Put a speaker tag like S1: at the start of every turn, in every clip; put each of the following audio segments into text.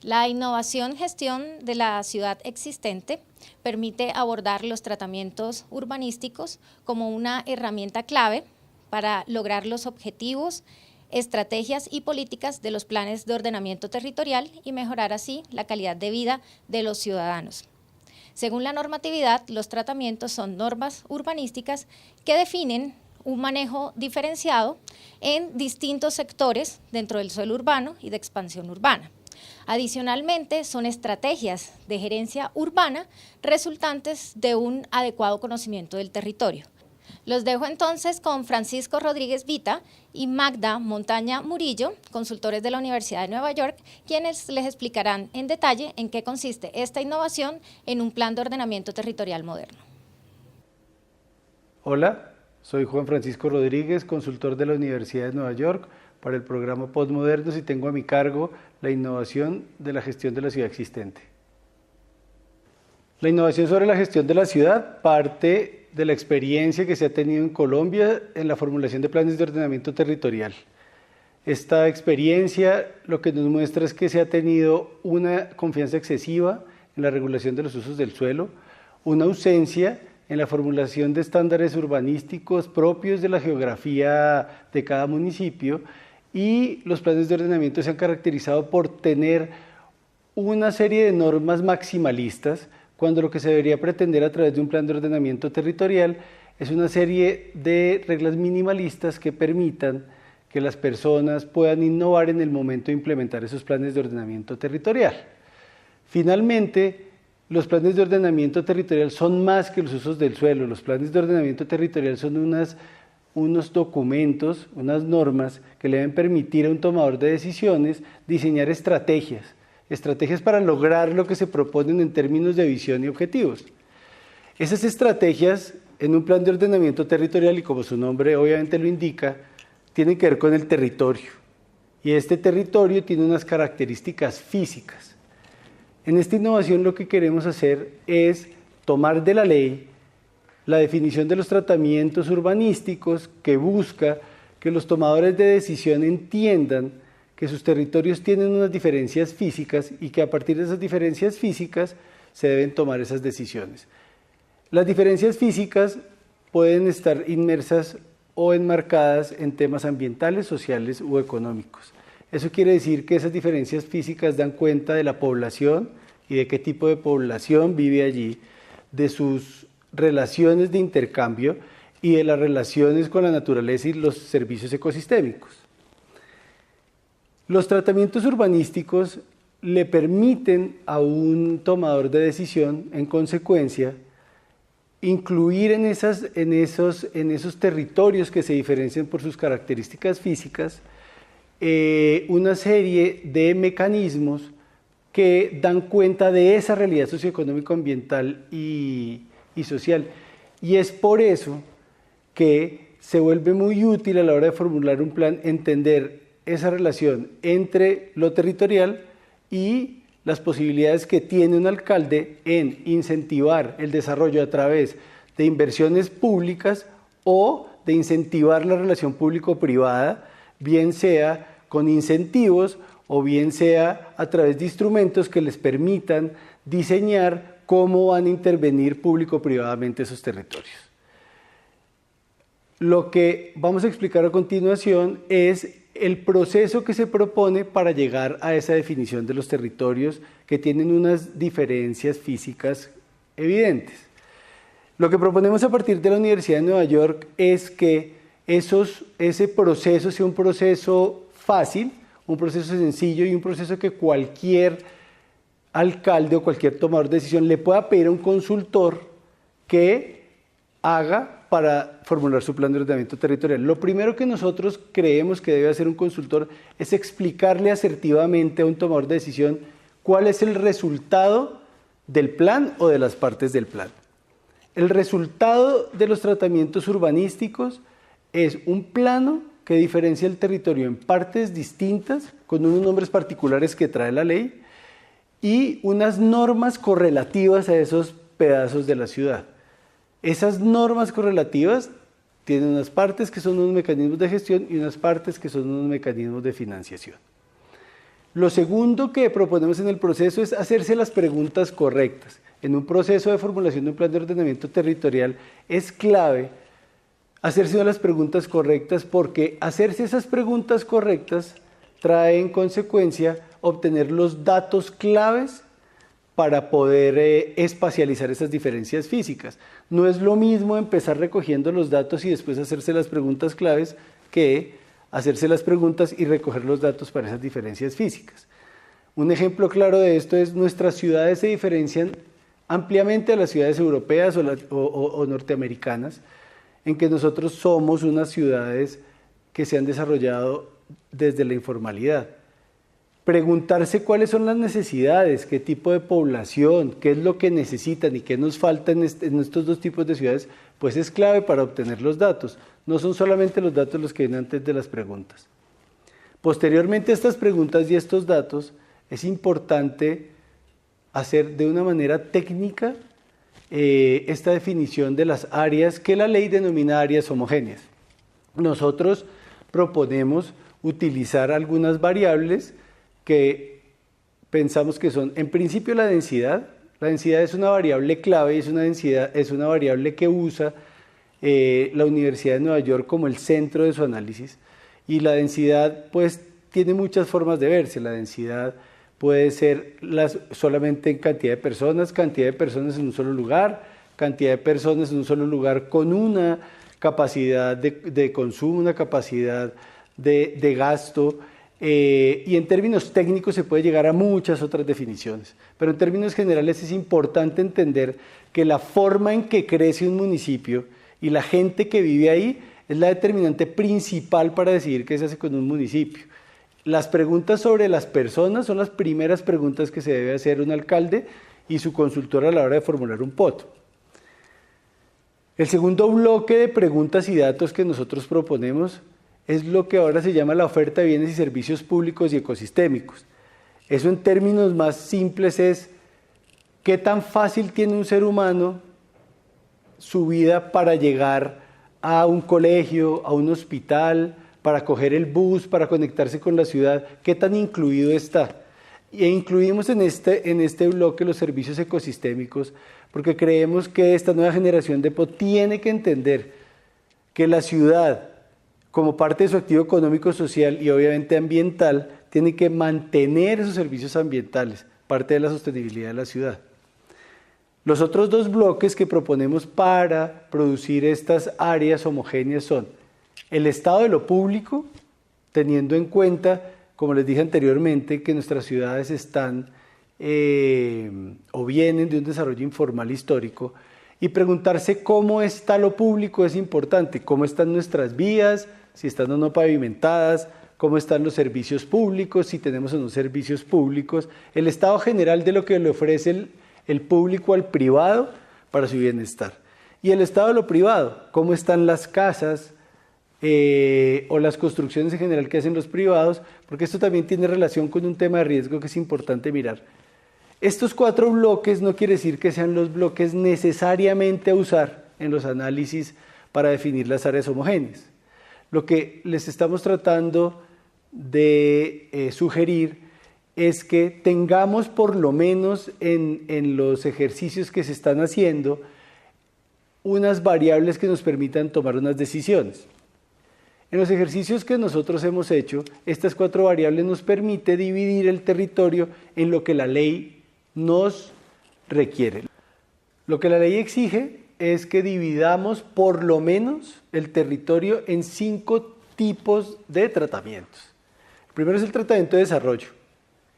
S1: La innovación-gestión de la ciudad existente permite abordar los tratamientos urbanísticos como una herramienta clave para lograr los objetivos, estrategias y políticas de los planes de ordenamiento territorial y mejorar así la calidad de vida de los ciudadanos. Según la normatividad, los tratamientos son normas urbanísticas que definen un manejo diferenciado en distintos sectores dentro del suelo urbano y de expansión urbana. Adicionalmente, son estrategias de gerencia urbana resultantes de un adecuado conocimiento del territorio. Los dejo entonces con Francisco Rodríguez Vita y Magda Montaña Murillo, consultores de la Universidad de Nueva York, quienes les explicarán en detalle en qué consiste esta innovación en un plan de ordenamiento territorial moderno.
S2: Hola, soy Juan Francisco Rodríguez, consultor de la Universidad de Nueva York para el programa Postmodernos y tengo a mi cargo la innovación de la gestión de la ciudad existente. La innovación sobre la gestión de la ciudad parte de la experiencia que se ha tenido en Colombia en la formulación de planes de ordenamiento territorial. Esta experiencia lo que nos muestra es que se ha tenido una confianza excesiva en la regulación de los usos del suelo, una ausencia en la formulación de estándares urbanísticos propios de la geografía de cada municipio, y los planes de ordenamiento se han caracterizado por tener una serie de normas maximalistas, cuando lo que se debería pretender a través de un plan de ordenamiento territorial es una serie de reglas minimalistas que permitan que las personas puedan innovar en el momento de implementar esos planes de ordenamiento territorial. Finalmente, los planes de ordenamiento territorial son más que los usos del suelo. Los planes de ordenamiento territorial son unos documentos, unas normas que le deben permitir a un tomador de decisiones diseñar estrategias para lograr lo que se proponen en términos de visión y objetivos. Esas estrategias en un plan de ordenamiento territorial, y como su nombre obviamente lo indica, tienen que ver con el territorio. Y este territorio tiene unas características físicas. En esta innovación lo que queremos hacer es tomar de la ley la definición de los tratamientos urbanísticos que busca que los tomadores de decisión entiendan que sus territorios tienen unas diferencias físicas y que a partir de esas diferencias físicas se deben tomar esas decisiones. Las diferencias físicas pueden estar inmersas o enmarcadas en temas ambientales, sociales u económicos. Eso quiere decir que esas diferencias físicas dan cuenta de la población y de qué tipo de población vive allí, de sus relaciones de intercambio y de las relaciones con la naturaleza y los servicios ecosistémicos. Los tratamientos urbanísticos le permiten a un tomador de decisión, en consecuencia, incluir en esos territorios que se diferencian por sus características físicas una serie de mecanismos que dan cuenta de esa realidad socioeconómico, ambiental y social. Y es por eso que se vuelve muy útil a la hora de formular un plan entender esa relación entre lo territorial y las posibilidades que tiene un alcalde en incentivar el desarrollo a través de inversiones públicas o de incentivar la relación público-privada, bien sea con incentivos o bien sea a través de instrumentos que les permitan diseñar cómo van a intervenir público-privadamente esos territorios. Lo que vamos a explicar a continuación es el proceso que se propone para llegar a esa definición de los territorios que tienen unas diferencias físicas evidentes. Lo que proponemos a partir de la Universidad de Nueva York es que ese proceso sea un proceso fácil, un proceso sencillo y un proceso que cualquier alcalde o cualquier tomador de decisión le pueda pedir a un consultor que haga para formular su plan de ordenamiento territorial. Lo primero que nosotros creemos que debe hacer un consultor es explicarle asertivamente a un tomador de decisión cuál es el resultado del plan o de las partes del plan. El resultado de los tratamientos urbanísticos es un plano que diferencia el territorio en partes distintas, con unos nombres particulares que trae la ley, y unas normas correlativas a esos pedazos de la ciudad. Esas normas correlativas tienen unas partes que son unos mecanismos de gestión y unas partes que son unos mecanismos de financiación. Lo segundo que proponemos en el proceso es hacerse las preguntas correctas. En un proceso de formulación de un plan de ordenamiento territorial es clave hacerse las preguntas correctas, porque hacerse esas preguntas correctas trae en consecuencia obtener los datos claves para poder espacializar esas diferencias físicas. No es lo mismo empezar recogiendo los datos y después hacerse las preguntas claves que hacerse las preguntas y recoger los datos para esas diferencias físicas. Un ejemplo claro de esto es nuestras ciudades se diferencian ampliamente a las ciudades europeas o norteamericanas, en que nosotros somos unas ciudades que se han desarrollado desde la informalidad. Preguntarse cuáles son las necesidades, qué tipo de población, qué es lo que necesitan y qué nos falta en estos dos tipos de ciudades, pues es clave para obtener los datos. No son solamente los datos los que vienen antes de las preguntas. Posteriormente a estas preguntas y estos datos, es importante hacer de una manera técnica esta definición de las áreas que la ley denomina áreas homogéneas. Nosotros proponemos utilizar algunas variables que pensamos que son, en principio, la densidad. La densidad es una variable clave y es una variable que usa la Universidad de Nueva York como el centro de su análisis. Y la densidad, pues, tiene muchas formas de verse. La densidad puede ser solamente en cantidad de personas en un solo lugar, cantidad de personas en un solo lugar con una capacidad de consumo, una capacidad de gasto, y en términos técnicos se puede llegar a muchas otras definiciones. Pero en términos generales es importante entender que la forma en que crece un municipio y la gente que vive ahí es la determinante principal para decidir qué se hace con un municipio. Las preguntas sobre las personas son las primeras preguntas que se debe hacer un alcalde y su consultor a la hora de formular un POT. El segundo bloque de preguntas y datos que nosotros proponemos es lo que ahora se llama la oferta de bienes y servicios públicos y ecosistémicos. Eso en términos más simples es qué tan fácil tiene un ser humano su vida para llegar a un colegio, a un hospital, para coger el bus, para conectarse con la ciudad, qué tan incluido está. E incluimos en este bloque los servicios ecosistémicos, porque creemos que esta nueva generación de POT tiene que entender que la ciudad, como parte de su activo económico, social y obviamente ambiental, tiene que mantener esos servicios ambientales, parte de la sostenibilidad de la ciudad. Los otros dos bloques que proponemos para producir estas áreas homogéneas son el estado de lo público, teniendo en cuenta, como les dije anteriormente, que nuestras ciudades están o vienen de un desarrollo informal histórico, y preguntarse cómo está lo público es importante, cómo están nuestras vías, si están o no pavimentadas, cómo están los servicios públicos, si tenemos o no servicios públicos, el estado general de lo que le ofrece el público al privado para su bienestar. Y el estado de lo privado, cómo están las casas o las construcciones en general que hacen los privados, porque esto también tiene relación con un tema de riesgo que es importante mirar. Estos 4 bloques no quiere decir que sean los bloques necesariamente a usar en los análisis para definir las áreas homogéneas. Lo que les estamos tratando de sugerir es que tengamos por lo menos en los ejercicios que se están haciendo unas variables que nos permitan tomar unas decisiones. En los ejercicios que nosotros hemos hecho, estas 4 variables nos permiten dividir el territorio en lo que la ley nos requiere. Lo que la ley exige es que dividamos por lo menos el territorio en 5 tipos de tratamientos. El primero es el tratamiento de desarrollo.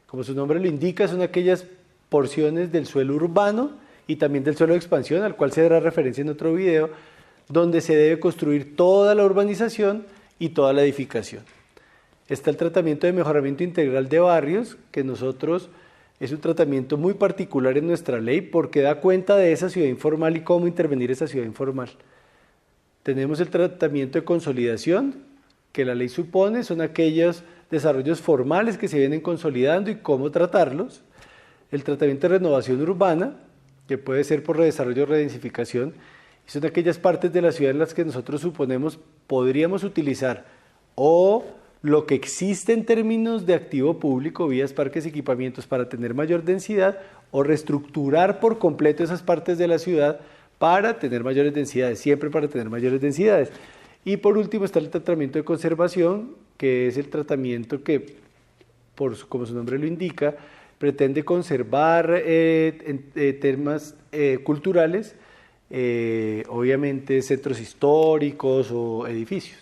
S2: Como su nombre lo indica, son aquellas porciones del suelo urbano y también del suelo de expansión, al cual se dará referencia en otro video, donde se debe construir toda la urbanización y toda la edificación. Está el tratamiento de mejoramiento integral de barrios, que nosotros es un tratamiento muy particular en nuestra ley porque da cuenta de esa ciudad informal y cómo intervenir esa ciudad informal. Tenemos el tratamiento de consolidación, que la ley supone, son aquellos desarrollos formales que se vienen consolidando y cómo tratarlos. El tratamiento de renovación urbana, que puede ser por redesarrollo o redensificación, y son aquellas partes de la ciudad en las que nosotros suponemos podríamos utilizar o lo que existe en términos de activo público, vías, parques, equipamientos para tener mayor densidad o reestructurar por completo esas partes de la ciudad para tener mayores densidades, siempre para tener mayores densidades. Y por último está el tratamiento de conservación, que es el tratamiento que, como su nombre lo indica, pretende conservar temas culturales, obviamente centros históricos o edificios.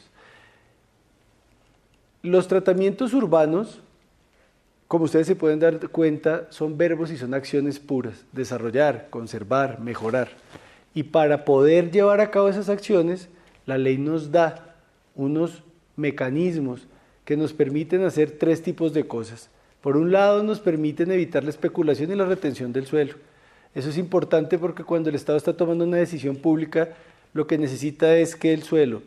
S2: Los tratamientos urbanos, como ustedes se pueden dar cuenta, son verbos y son acciones puras: desarrollar, conservar, mejorar. Y para poder llevar a cabo esas acciones, la ley nos da unos mecanismos que nos permiten hacer tres tipos de cosas. Por un lado, nos permiten evitar la especulación y la retención del suelo. Eso es importante porque cuando el Estado está tomando una decisión pública, lo que necesita es que el suelo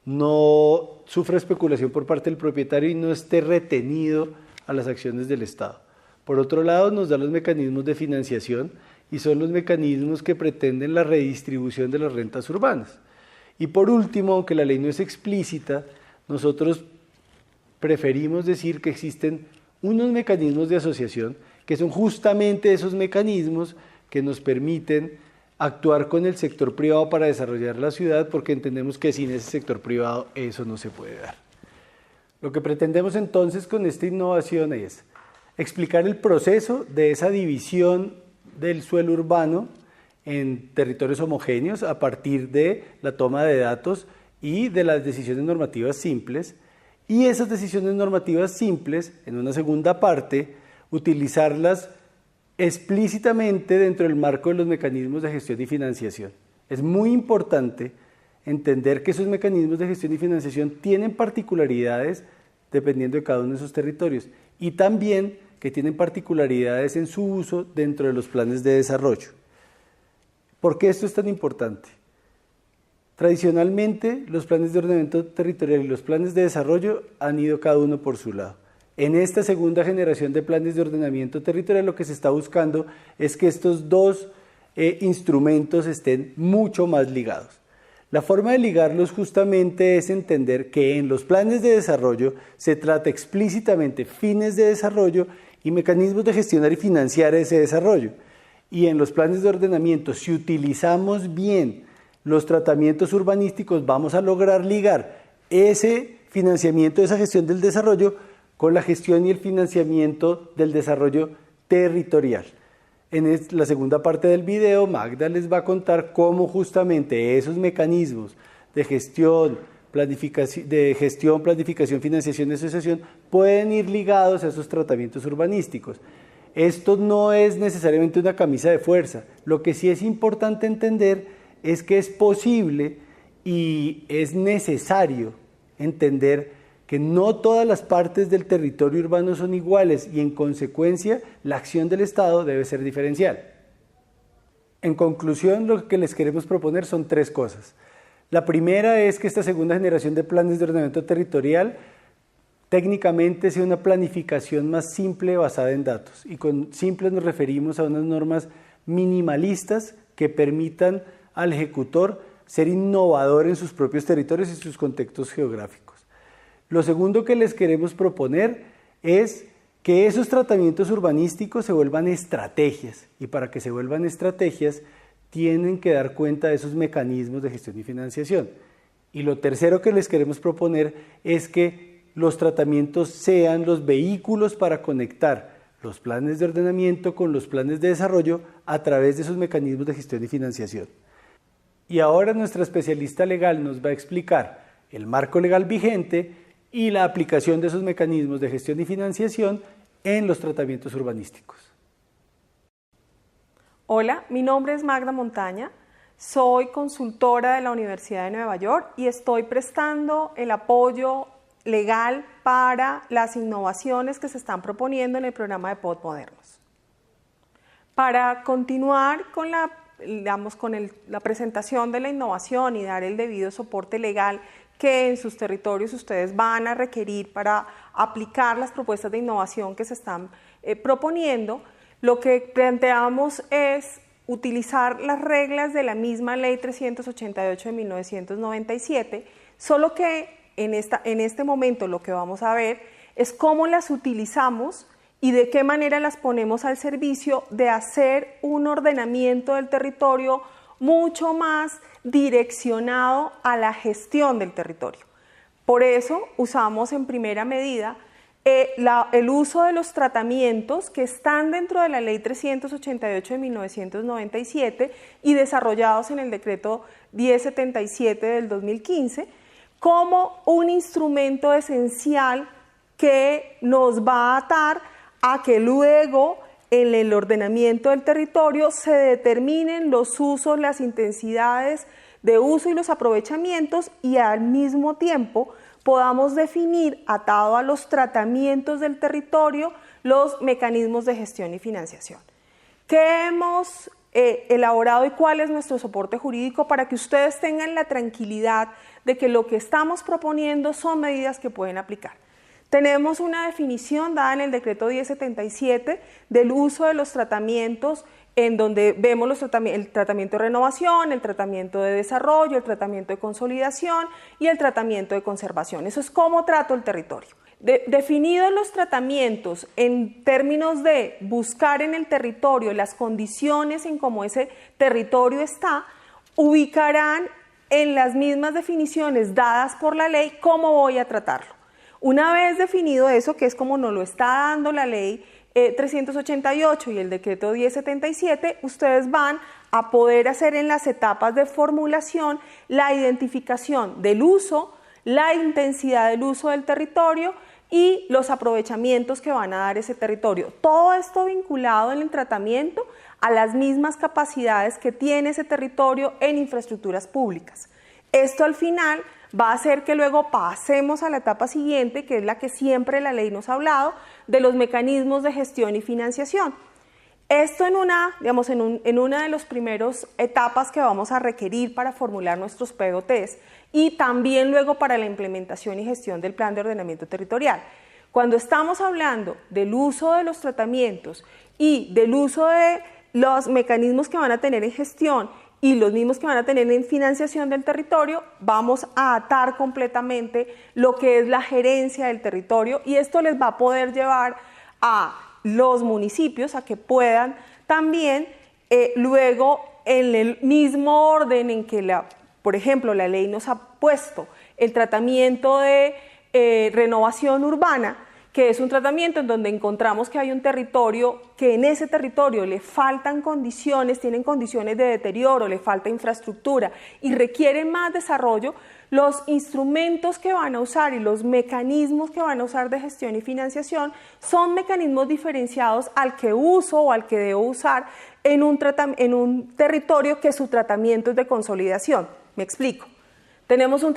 S2: no sufra especulación por parte del propietario y no esté retenido a las acciones del Estado. Por otro lado, nos da los mecanismos de financiación y son los mecanismos que pretenden la redistribución de las rentas urbanas. Y por último, aunque la ley no es explícita, nosotros preferimos decir que existen unos mecanismos de asociación que son justamente esos mecanismos que nos permiten actuar con el sector privado para desarrollar la ciudad, porque entendemos que sin ese sector privado eso no se puede dar. Lo que pretendemos entonces con esta innovación es explicar el proceso de esa división del suelo urbano en territorios homogéneos a partir de la toma de datos y de las decisiones normativas simples, y esas decisiones normativas simples, en una segunda parte, utilizarlas explícitamente dentro del marco de los mecanismos de gestión y financiación. Es muy importante entender que esos mecanismos de gestión y financiación tienen particularidades dependiendo de cada uno de esos territorios y también que tienen particularidades en su uso dentro de los planes de desarrollo. ¿Por qué esto es tan importante? Tradicionalmente, los planes de ordenamiento territorial y los planes de desarrollo han ido cada uno por su lado. En esta segunda generación de planes de ordenamiento territorial lo que se está buscando es que estos dos instrumentos estén mucho más ligados. La forma de ligarlos justamente es entender que en los planes de desarrollo se trata explícitamente fines de desarrollo y mecanismos de gestionar y financiar ese desarrollo. Y en los planes de ordenamiento, si utilizamos bien los tratamientos urbanísticos, vamos a lograr ligar ese financiamiento de esa gestión del desarrollo con la gestión y el financiamiento del desarrollo territorial. En la segunda parte del video, Magda les va a contar cómo justamente esos mecanismos de gestión, planificación, financiación y asociación pueden ir ligados a esos tratamientos urbanísticos. Esto no es necesariamente una camisa de fuerza. Lo que sí es importante entender es que es posible y es necesario entender que no todas las partes del territorio urbano son iguales y en consecuencia la acción del Estado debe ser diferencial. En conclusión, lo que les queremos proponer son tres cosas. La primera es que esta segunda generación de planes de ordenamiento territorial técnicamente sea una planificación más simple basada en datos, y con simple nos referimos a unas normas minimalistas que permitan al ejecutor ser innovador en sus propios territorios y sus contextos geográficos. Lo segundo que les queremos proponer es que esos tratamientos urbanísticos se vuelvan estrategias, y para que se vuelvan estrategias tienen que dar cuenta de esos mecanismos de gestión y financiación. Y lo tercero que les queremos proponer es que los tratamientos sean los vehículos para conectar los planes de ordenamiento con los planes de desarrollo a través de esos mecanismos de gestión y financiación. Y ahora nuestra especialista legal nos va a explicar el marco legal vigente y la aplicación de esos mecanismos de gestión y financiación en los tratamientos urbanísticos.
S3: Hola, mi nombre es Magda Montaña, soy consultora de la Universidad de Nueva York y estoy prestando el apoyo legal para las innovaciones que se están proponiendo en el programa de POD Modernos. Para continuar con la presentación de la innovación y dar el debido soporte legal que en sus territorios ustedes van a requerir para aplicar las propuestas de innovación que se están proponiendo, lo que planteamos es utilizar las reglas de la misma Ley 388 de 1997, solo que en este momento lo que vamos a ver es cómo las utilizamos y de qué manera las ponemos al servicio de hacer un ordenamiento del territorio mucho más direccionado a la gestión del territorio. Por eso usamos en primera medida el uso de los tratamientos que están dentro de la Ley 388 de 1997 y desarrollados en el Decreto 1077 del 2015 como un instrumento esencial que nos va a atar a que luego en el ordenamiento del territorio se determinen los usos, las intensidades de uso y los aprovechamientos y al mismo tiempo podamos definir, atado a los tratamientos del territorio, los mecanismos de gestión y financiación. ¿Qué hemos elaborado y cuál es nuestro soporte jurídico para que ustedes tengan la tranquilidad de que lo que estamos proponiendo son medidas que pueden aplicar? Tenemos una definición dada en el decreto 1077 del uso de los tratamientos, en donde vemos el tratamiento de renovación, el tratamiento de desarrollo, el tratamiento de consolidación y el tratamiento de conservación. Eso es cómo trato el territorio. Definidos los tratamientos en términos de buscar en el territorio las condiciones en cómo ese territorio está, ubicarán en las mismas definiciones dadas por la ley cómo voy a tratarlo. Una vez definido eso, que es como nos lo está dando la ley 388 y el decreto 1077, ustedes van a poder hacer en las etapas de formulación la identificación del uso, la intensidad del uso del territorio y los aprovechamientos que van a dar ese territorio. Todo esto vinculado en el tratamiento a las mismas capacidades que tiene ese territorio en infraestructuras públicas. Esto al final va a hacer que luego pasemos a la etapa siguiente, que es la que siempre la ley nos ha hablado, de los mecanismos de gestión y financiación. Esto en una de las primeras etapas que vamos a requerir para formular nuestros POTs y también luego para la implementación y gestión del Plan de Ordenamiento Territorial. Cuando estamos hablando del uso de los tratamientos y del uso de los mecanismos que van a tener en gestión y los mismos que van a tener en financiación del territorio, vamos a atar completamente lo que es la gerencia del territorio y esto les va a poder llevar a los municipios a que puedan también luego en el mismo orden en que, por ejemplo, la ley nos ha puesto el tratamiento de renovación urbana, que es un tratamiento en donde encontramos que hay un territorio que en ese territorio le faltan condiciones, tienen condiciones de deterioro, le falta infraestructura y requieren más desarrollo, los instrumentos que van a usar y los mecanismos que van a usar de gestión y financiación son mecanismos diferenciados al que uso o al que debo usar en un territorio que su tratamiento es de consolidación. Me explico. Tenemos un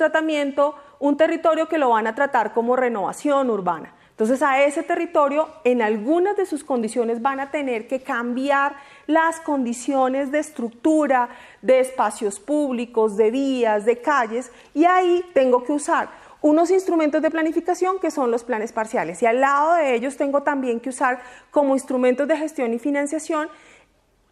S3: territorio que lo van a tratar como renovación urbana. Entonces a ese territorio en algunas de sus condiciones van a tener que cambiar las condiciones de estructura, de espacios públicos, de vías, de calles y ahí tengo que usar unos instrumentos de planificación que son los planes parciales y al lado de ellos tengo también que usar como instrumentos de gestión y financiación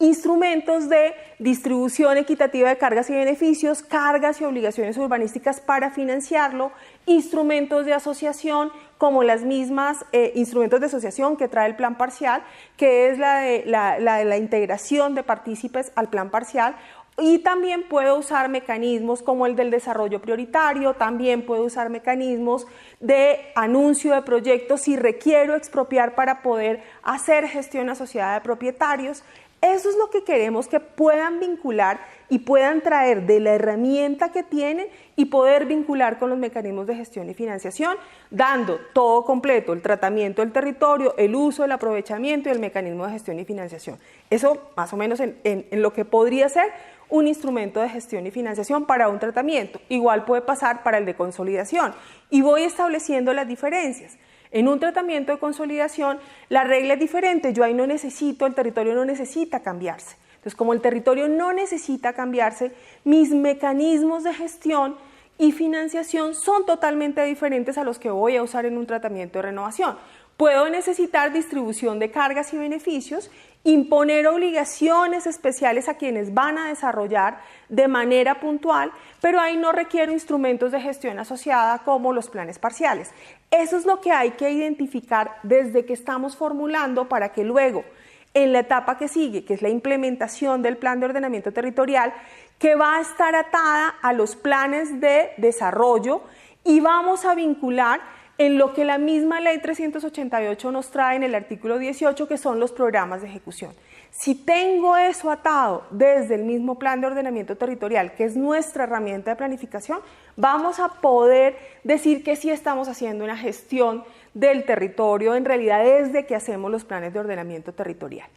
S3: instrumentos de distribución equitativa de cargas y beneficios, cargas y obligaciones urbanísticas para financiarlo, instrumentos de asociación como las mismas instrumentos de asociación que trae el plan parcial, que es la integración de partícipes al plan parcial, y también puedo usar mecanismos como el del desarrollo prioritario, también puedo usar mecanismos de anuncio de proyectos si requiero expropiar para poder hacer gestión asociada de propietarios. Eso es lo que queremos que puedan vincular y puedan traer de la herramienta que tienen y poder vincular con los mecanismos de gestión y financiación, dando todo completo, el tratamiento del territorio, el uso, el aprovechamiento y el mecanismo de gestión y financiación. Eso más o menos en lo que podría ser un instrumento de gestión y financiación para un tratamiento. Igual puede pasar para el de consolidación y voy estableciendo las diferencias. En un tratamiento de consolidación, la regla es diferente, yo ahí no necesito, el territorio no necesita cambiarse. Entonces, como el territorio no necesita cambiarse, mis mecanismos de gestión y financiación son totalmente diferentes a los que voy a usar en un tratamiento de renovación. Puedo necesitar distribución de cargas y beneficios, imponer obligaciones especiales a quienes van a desarrollar de manera puntual, pero ahí no requiero instrumentos de gestión asociada como los planes parciales. Eso es lo que hay que identificar desde que estamos formulando para que luego, en la etapa que sigue, que es la implementación del plan de ordenamiento territorial, que va a estar atada a los planes de desarrollo y vamos a vincular en lo que la misma Ley 388 nos trae en el artículo 18, que son los programas de ejecución. Si tengo eso atado desde el mismo plan de ordenamiento territorial, que es nuestra herramienta de planificación, vamos a poder decir que sí estamos haciendo una gestión del territorio en realidad desde que hacemos los planes de ordenamiento territorial.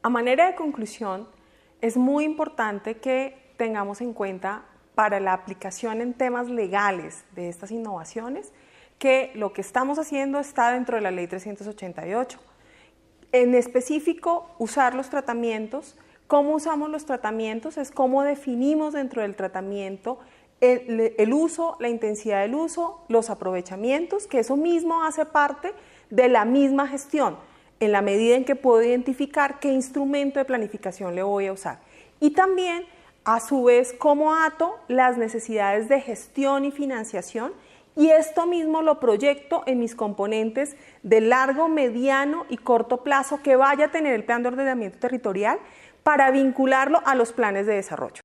S3: A manera de conclusión, es muy importante que tengamos en cuenta para la aplicación en temas legales de estas innovaciones que lo que estamos haciendo está dentro de la Ley 388. En específico, usar los tratamientos. ¿Cómo usamos los tratamientos? Es cómo definimos dentro del tratamiento el uso, la intensidad del uso, los aprovechamientos, que eso mismo hace parte de la misma gestión, en la medida en que puedo identificar qué instrumento de planificación le voy a usar. Y también, a su vez, cómo ato las necesidades de gestión y financiación, y esto mismo lo proyecto en mis componentes de largo, mediano y corto plazo que vaya a tener el plan de ordenamiento territorial para vincularlo a los planes de desarrollo.